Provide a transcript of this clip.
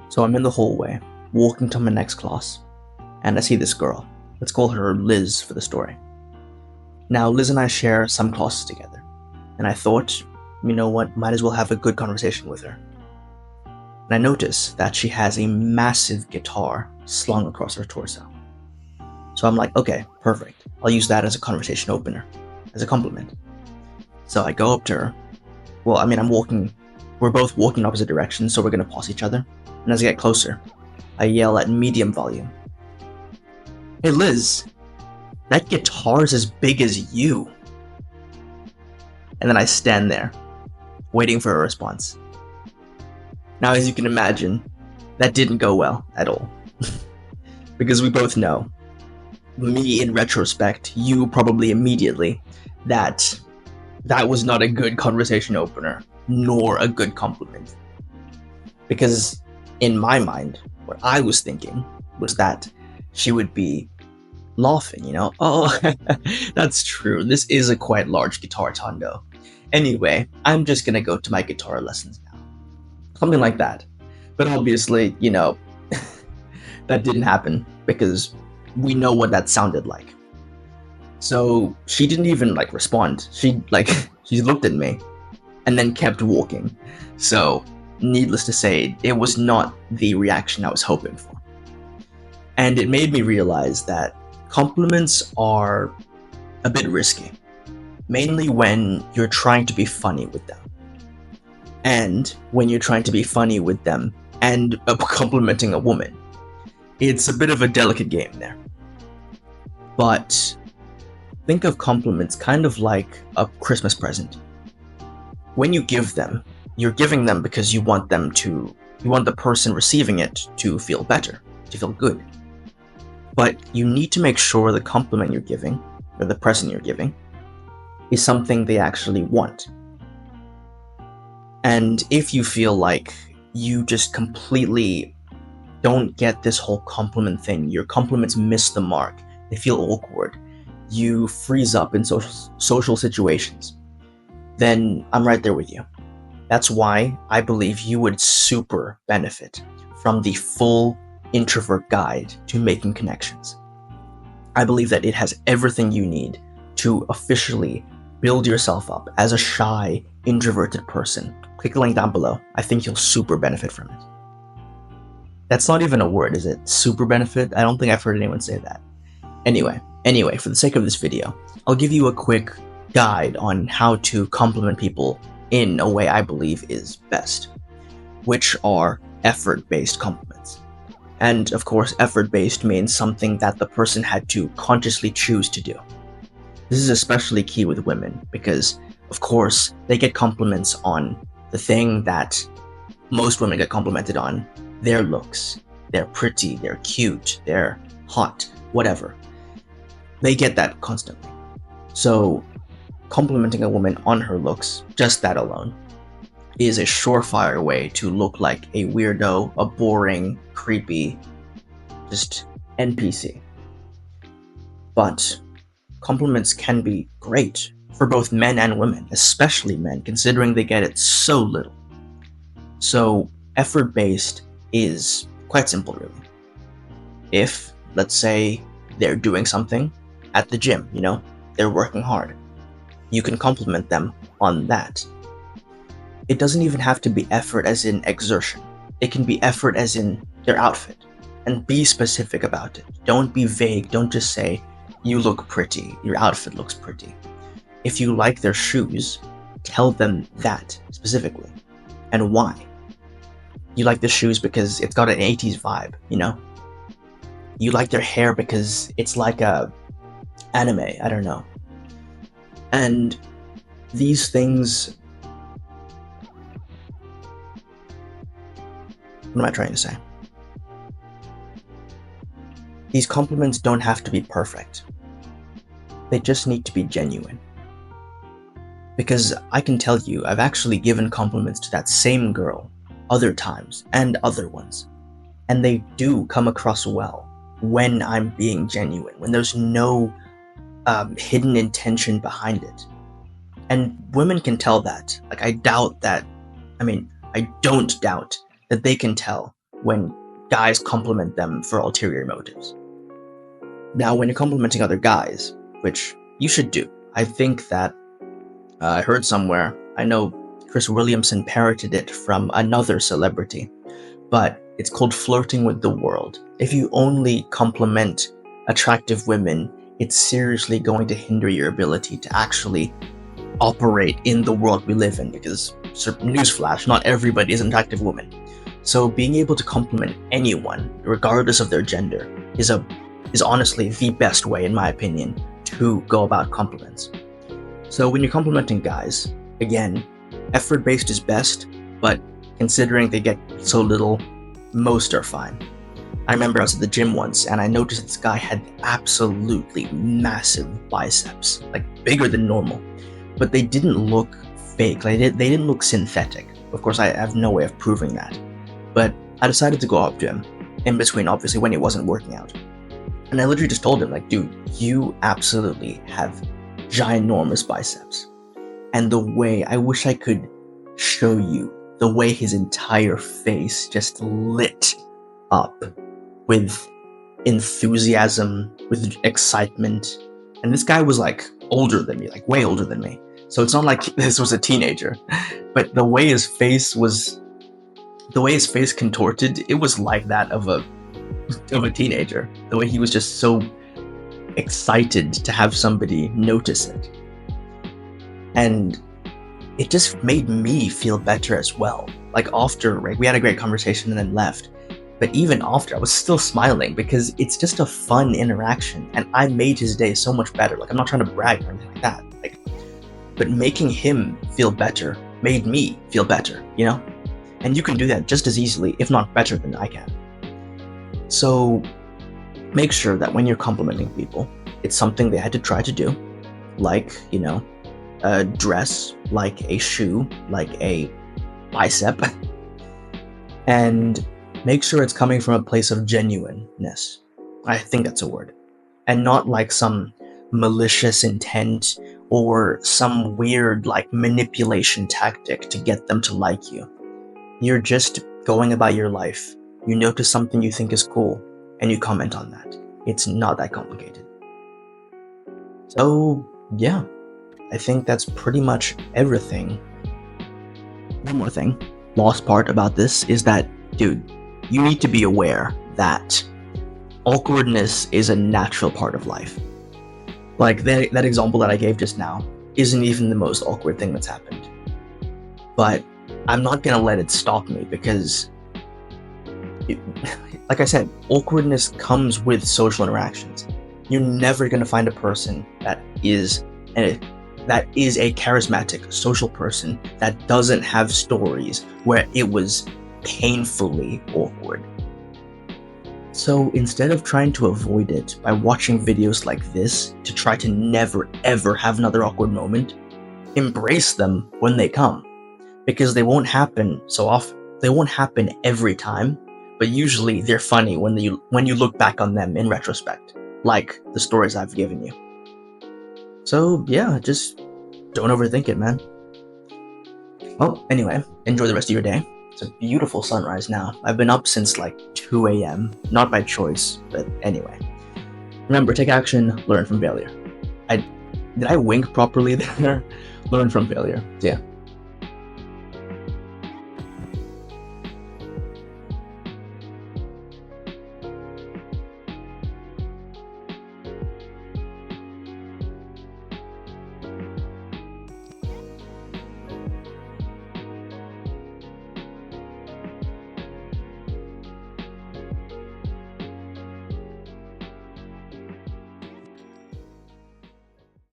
So I'm in the hallway, walking to my next class, and I see this girl. Let's call her Liz for the story. Now, Liz and I share some classes together, and I thought, you know what, might as well have a good conversation with her. And I notice that she has a massive guitar slung across her torso. So I'm like, okay, perfect. I'll use that as a conversation opener, as a compliment. So I go up to her. Well, we're both walking in opposite directions, so we're gonna pass each other. And as I get closer, I yell at medium volume, "Hey Liz, that guitar's as big as you." And then I stand there, waiting for a response. Now, as you can imagine, that didn't go well at all. Because we both know, me in retrospect, you probably immediately, that was not a good conversation opener, nor a good compliment. Because in my mind, what I was thinking was that she would be laughing, oh, that's true, this is a quite large guitar, Tondo. Anyway, I'm just gonna go to my guitar lessons now. Something like that. But obviously, that didn't happen because we know what that sounded like. So she didn't even respond. She looked at me and then kept walking. So needless to say, it was not the reaction I was hoping for. And it made me realize that compliments are a bit risky, mainly when you're trying to be funny with them. And when you're trying to be funny with them and complimenting a woman, it's a bit of a delicate game there. But think of compliments kind of like a Christmas present. When you give them, you're giving them because you want the person receiving it to feel better, to feel good. But you need to make sure the compliment you're giving, or the present you're giving, is something they actually want. And if you feel like you just completely don't get this whole compliment thing, your compliments miss the mark, they feel awkward, you freeze up in social situations, then I'm right there with you. That's why I believe you would super benefit from the full Introvert Guide to Making Connections. I believe that it has everything you need to officially build yourself up as a shy, introverted person. Click the link down below. I think you'll super benefit from it. That's not even a word, is it? Super benefit? I don't think I've heard anyone say that. Anyway, for the sake of this video, I'll give you a quick guide on how to compliment people in a way I believe is best, which are effort-based compliments. And of course, effort-based means something that the person had to consciously choose to do. This is especially key with women because, of course, they get compliments on the thing that most women get complimented on, their looks. They're pretty, they're cute, they're hot, whatever. They get that constantly. So complimenting a woman on her looks, just that alone, is a surefire way to look like a weirdo, a boring, creepy, just NPC. But compliments can be great for both men and women, especially men, considering they get it so little. So effort-based is quite simple, really. If, let's say, they're doing something at the gym, they're working hard, you can compliment them on that. It doesn't even have to be effort as in exertion. It can be effort as in their outfit. And be specific about it. Don't be vague. Don't just say, you look pretty, your outfit looks pretty. If you like their shoes, tell them that specifically. And why. You like the shoes because it's got an 80s vibe, You like their hair because it's like a anime, I don't know. And these things... What am I trying to say? These compliments don't have to be perfect. They just need to be genuine. Because I can tell you, I've actually given compliments to that same girl other times and other ones. And they do come across well when I'm being genuine, when there's no hidden intention behind it. And women can tell that. I don't doubt that they can tell when guys compliment them for ulterior motives. Now, when you're complimenting other guys, which you should do, I think that I heard somewhere, I know Chris Williamson parroted it from another celebrity, but it's called flirting with the world. If you only compliment attractive women, it's seriously going to hinder your ability to actually operate in the world we live in, because, newsflash, not everybody is an attractive woman. So being able to compliment anyone, regardless of their gender, is honestly the best way, in my opinion, to go about compliments. So when you're complimenting guys, again, effort-based is best, but considering they get so little, most are fine. I remember I was at the gym once, and I noticed this guy had absolutely massive biceps, like bigger than normal, but they didn't look fake, like they didn't look synthetic. Of course, I have no way of proving that, but I decided to go up to him, in between, obviously, when he wasn't working out. And I literally just told him, like, dude, you absolutely have ginormous biceps. And the way, I wish I could show you the way his entire face just lit up with enthusiasm, with excitement. And this guy was like older than me, like way older than me. So it's not like this was a teenager, but the way his face contorted, it was like that of a teenager. The way he was just so excited to have somebody notice it. And it just made me feel better as well. Like after, right, we had a great conversation and then left. But even after, I was still smiling because it's just a fun interaction, and I made his day so much better. Like, I'm not trying to brag or anything like that. But making him feel better made me feel better, you know? And you can do that just as easily, if not better than I can. So make sure that when you're complimenting people, it's something they had to try to do, like, you know, a dress, like a shoe, like a bicep, and make sure it's coming from a place of genuineness. I think that's a word. And not like some malicious intent or some weird like manipulation tactic to get them to like you. You're just going about your life. You notice something you think is cool and you comment on that. It's not that complicated. So yeah, I think that's pretty much everything. One more thing, last part about this is that, dude, you need to be aware that awkwardness is a natural part of life. Like that example that I gave just now isn't even the most awkward thing that's happened. But I'm not gonna let it stop me because, like I said, awkwardness comes with social interactions. You're never gonna find a person that is a charismatic social person that doesn't have stories where it was painfully awkward. So instead of trying to avoid it by watching videos like this to try to never ever have another awkward moment, embrace them when they come, because they won't happen so often. They won't happen every time, but usually they're funny when you look back on them in retrospect, like the stories I've given you. So yeah, just don't overthink it, man. Well, anyway, enjoy the rest of your day. It's a beautiful sunrise now. I've been up since like 2 a.m. Not by choice, but anyway. Remember, take action, learn from failure. Did I wink properly there? Learn from failure. Yeah.